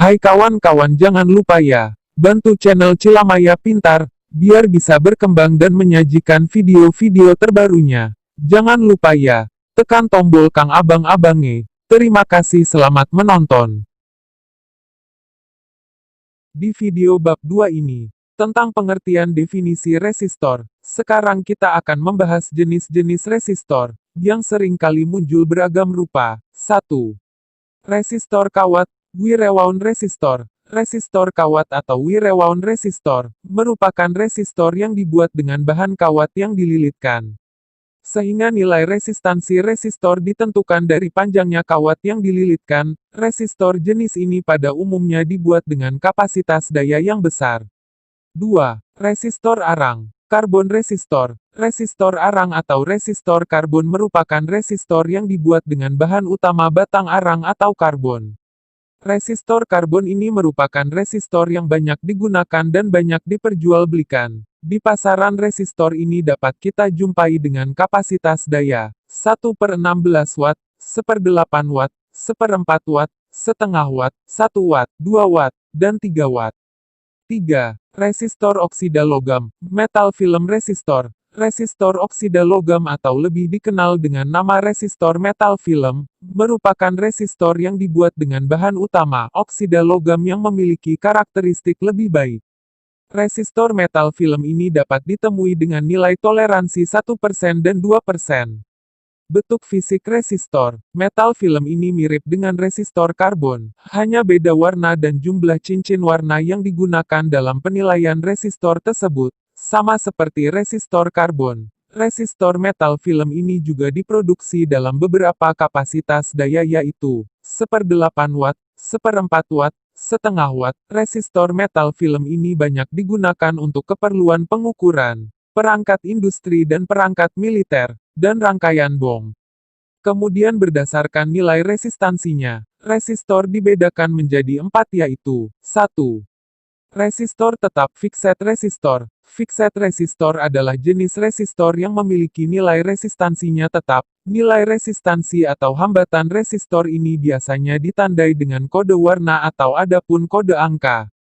Hai kawan-kawan, jangan lupa ya, bantu channel Cilamaya Pintar, biar bisa berkembang dan menyajikan video-video terbarunya. Jangan lupa ya, tekan tombol Kang Abang-abange. Terima kasih, selamat menonton. Di video bab 2 ini, tentang pengertian definisi resistor, sekarang kita akan membahas jenis-jenis resistor, yang sering kali muncul beragam rupa. 1. Resistor kawat. Wirawan resistor. Resistor kawat atau wirawan resistor, merupakan resistor yang dibuat dengan bahan kawat yang dililitkan. Sehingga nilai resistansi resistor ditentukan dari panjangnya kawat yang dililitkan. Resistor jenis ini pada umumnya dibuat dengan kapasitas daya yang besar. 2. Resistor arang. Karbon resistor. Resistor arang atau resistor karbon merupakan resistor yang dibuat dengan bahan utama batang arang atau karbon. Resistor karbon ini merupakan resistor yang banyak digunakan dan banyak diperjualbelikan. Di pasaran resistor ini dapat kita jumpai dengan kapasitas daya 1/16 watt, 1/8 watt, 1/4 watt, setengah watt, 1 watt, 2 watt, dan 3 watt. 3. Resistor oksida logam. Metal film resistor. Resistor oksida logam atau lebih dikenal dengan nama resistor metal film, merupakan resistor yang dibuat dengan bahan utama oksida logam yang memiliki karakteristik lebih baik. Resistor metal film ini dapat ditemui dengan nilai toleransi 1% dan 2%. Bentuk fisik resistor. Metal film ini mirip dengan resistor karbon, hanya beda warna dan jumlah cincin warna yang digunakan dalam penilaian resistor tersebut. Sama seperti resistor karbon, resistor metal film ini juga diproduksi dalam beberapa kapasitas daya yaitu 1/8 watt, 1/4 watt, setengah watt. Resistor metal film ini banyak digunakan untuk keperluan pengukuran, perangkat industri dan perangkat militer, dan rangkaian bom. Kemudian berdasarkan nilai resistansinya, resistor dibedakan menjadi 4 yaitu 1. Resistor tetap fixed resistor. Fixed resistor adalah jenis resistor yang memiliki nilai resistansinya tetap. Nilai resistansi atau hambatan resistor ini biasanya ditandai dengan kode warna atau adapun kode angka.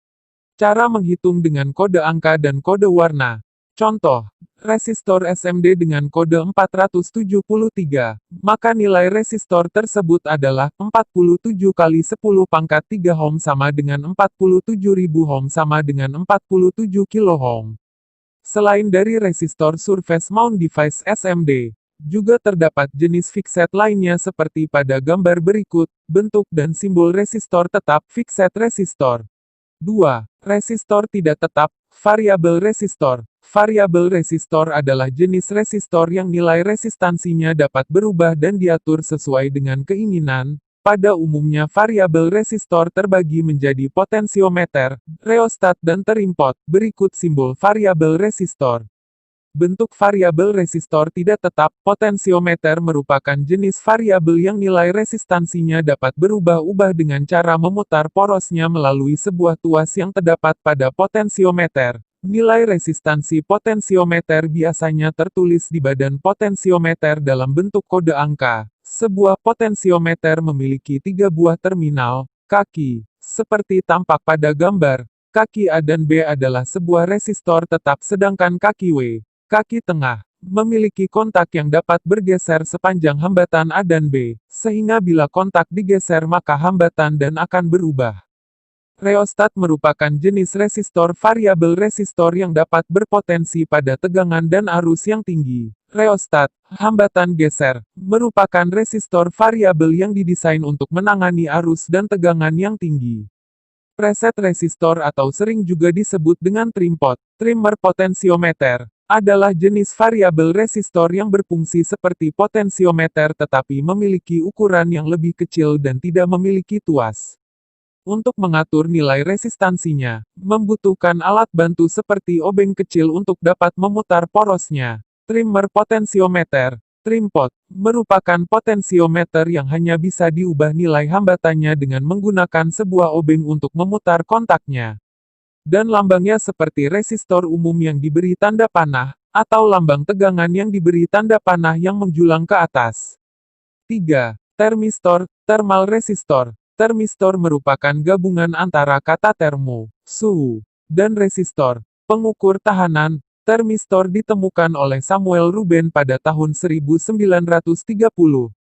Cara menghitung dengan kode angka dan kode warna. Contoh, resistor SMD dengan kode 473, maka nilai resistor tersebut adalah 47 kali 10 pangkat 3 ohm sama dengan 47.000 ohm sama dengan 47 kilo-ohm. Selain dari resistor surface mount device SMD, juga terdapat jenis fixed lainnya seperti pada gambar berikut, bentuk dan simbol resistor tetap fixed resistor. 2. Resistor tidak tetap, variabel resistor. Variabel resistor adalah jenis resistor yang nilai resistansinya dapat berubah dan diatur sesuai dengan keinginan. Pada umumnya variabel resistor terbagi menjadi potensiometer, reostat dan terimpot. Berikut simbol variabel resistor. Bentuk variabel resistor tidak tetap. Potensiometer merupakan jenis variabel yang nilai resistansinya dapat berubah-ubah dengan cara memutar porosnya melalui sebuah tuas yang terdapat pada potensiometer. Nilai resistansi potensiometer biasanya tertulis di badan potensiometer dalam bentuk kode angka. Sebuah potensiometer memiliki 3 buah terminal, kaki, seperti tampak pada gambar. Kaki A dan B adalah sebuah resistor tetap sedangkan kaki W, kaki tengah, memiliki kontak yang dapat bergeser sepanjang hambatan A dan B, sehingga bila kontak digeser maka hambatan dan akan berubah. Reostat merupakan jenis resistor variabel resistor yang dapat berpotensi pada tegangan dan arus yang tinggi. Reostat, hambatan geser, merupakan resistor variabel yang didesain untuk menangani arus dan tegangan yang tinggi. Preset resistor atau sering juga disebut dengan trimpot, trimmer potensiometer, adalah jenis variabel resistor yang berfungsi seperti potensiometer tetapi memiliki ukuran yang lebih kecil dan tidak memiliki tuas. Untuk mengatur nilai resistansinya, membutuhkan alat bantu seperti obeng kecil untuk dapat memutar porosnya. Trimmer potensiometer, trimpot, merupakan potensiometer yang hanya bisa diubah nilai hambatannya dengan menggunakan sebuah obeng untuk memutar kontaknya. Dan lambangnya seperti resistor umum yang diberi tanda panah, atau lambang tegangan yang diberi tanda panah yang menjulang ke atas. 3. Termistor, thermal resistor. Termistor merupakan gabungan antara kata termo, suhu, dan resistor, pengukur tahanan. Termistor ditemukan oleh Samuel Ruben pada tahun 1930.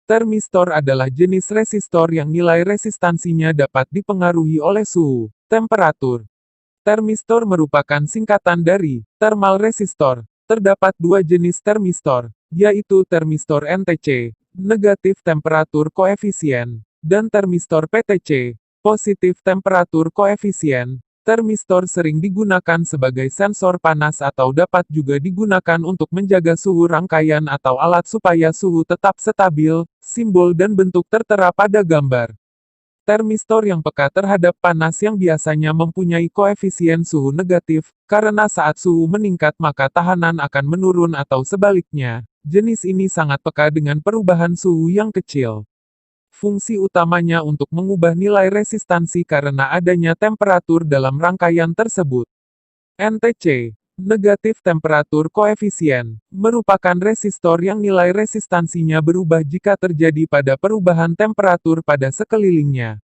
Termistor adalah jenis resistor yang nilai resistansinya dapat dipengaruhi oleh suhu, temperatur. Termistor merupakan singkatan dari thermal resistor. Terdapat dua jenis termistor, yaitu termistor NTC, negatif temperatur koefisien, dan termistor PTC, positif temperatur koefisien. Termistor sering digunakan sebagai sensor panas atau dapat juga digunakan untuk menjaga suhu rangkaian atau alat supaya suhu tetap stabil. Simbol dan bentuk tertera pada gambar. Termistor yang peka terhadap panas yang biasanya mempunyai koefisien suhu negatif, karena saat suhu meningkat maka tahanan akan menurun atau sebaliknya. Jenis ini sangat peka dengan perubahan suhu yang kecil. Fungsi utamanya untuk mengubah nilai resistansi karena adanya temperatur dalam rangkaian tersebut. NTC, negatif temperatur koefisien, merupakan resistor yang nilai resistansinya berubah jika terjadi pada perubahan temperatur pada sekelilingnya.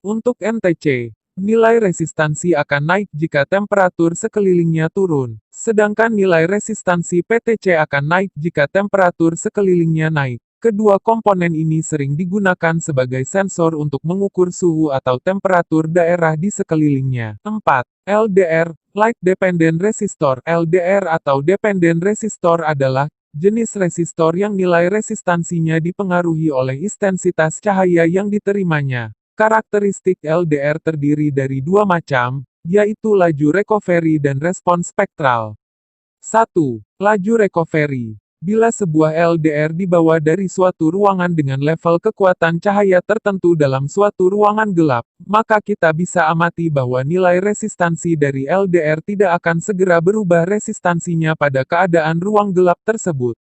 Untuk NTC, nilai resistansi akan naik jika temperatur sekelilingnya turun, sedangkan nilai resistansi PTC akan naik jika temperatur sekelilingnya naik. Kedua komponen ini sering digunakan sebagai sensor untuk mengukur suhu atau temperatur daerah di sekelilingnya. 4. LDR, Light Dependent Resistor. LDR atau Dependent Resistor adalah jenis resistor yang nilai resistansinya dipengaruhi oleh intensitas cahaya yang diterimanya. Karakteristik LDR terdiri dari dua macam, yaitu laju recovery dan respons spektral. 1. Laju recovery. Bila sebuah LDR dibawa dari suatu ruangan dengan level kekuatan cahaya tertentu dalam suatu ruangan gelap, maka kita bisa amati bahwa nilai resistansi dari LDR tidak akan segera berubah resistansinya pada keadaan ruang gelap tersebut.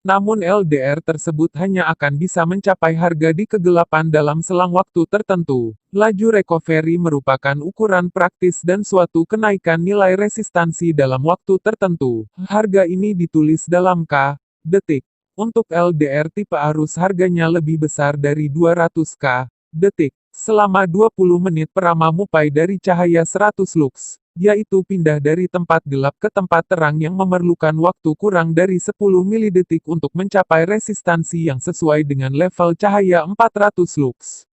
Namun LDR tersebut hanya akan bisa mencapai harga di kegelapan dalam selang waktu tertentu. Laju recovery merupakan ukuran praktis dan suatu kenaikan nilai resistansi dalam waktu tertentu. Harga ini ditulis dalam K, detik. Untuk LDR tipe arus harganya lebih besar dari 200 K, detik. Selama 20 menit Prama Mupai dari cahaya 100 lux, yaitu pindah dari tempat gelap ke tempat terang yang memerlukan waktu kurang dari 10 milidetik untuk mencapai resistansi yang sesuai dengan level cahaya 400 lux.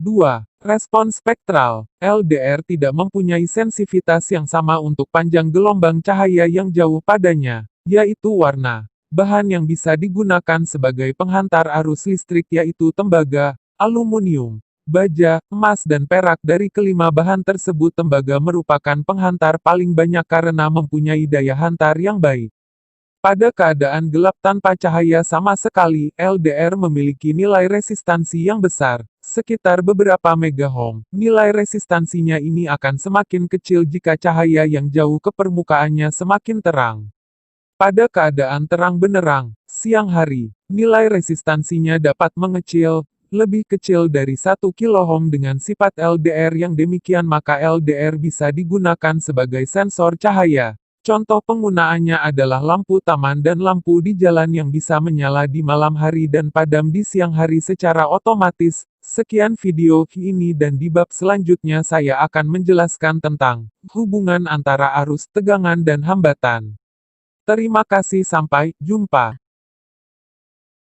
2. Respons spektral. LDR tidak mempunyai sensitivitas yang sama untuk panjang gelombang cahaya yang jauh padanya, yaitu warna. Bahan yang bisa digunakan sebagai penghantar arus listrik yaitu tembaga, aluminium, baja, emas dan perak. Dari kelima bahan tersebut tembaga merupakan penghantar paling banyak karena mempunyai daya hantar yang baik. Pada keadaan gelap tanpa cahaya sama sekali, LDR memiliki nilai resistansi yang besar, sekitar beberapa megaohm. Nilai resistansinya ini akan semakin kecil jika cahaya yang jauh ke permukaannya semakin terang. Pada keadaan terang benderang, siang hari, nilai resistansinya dapat mengecil, lebih kecil dari 1 kOhm dengan sifat LDR yang demikian maka LDR bisa digunakan sebagai sensor cahaya. Contoh penggunaannya adalah lampu taman dan lampu di jalan yang bisa menyala di malam hari dan padam di siang hari secara otomatis. Sekian video ini dan di bab selanjutnya saya akan menjelaskan tentang hubungan antara arus tegangan dan hambatan. Terima kasih, sampai jumpa.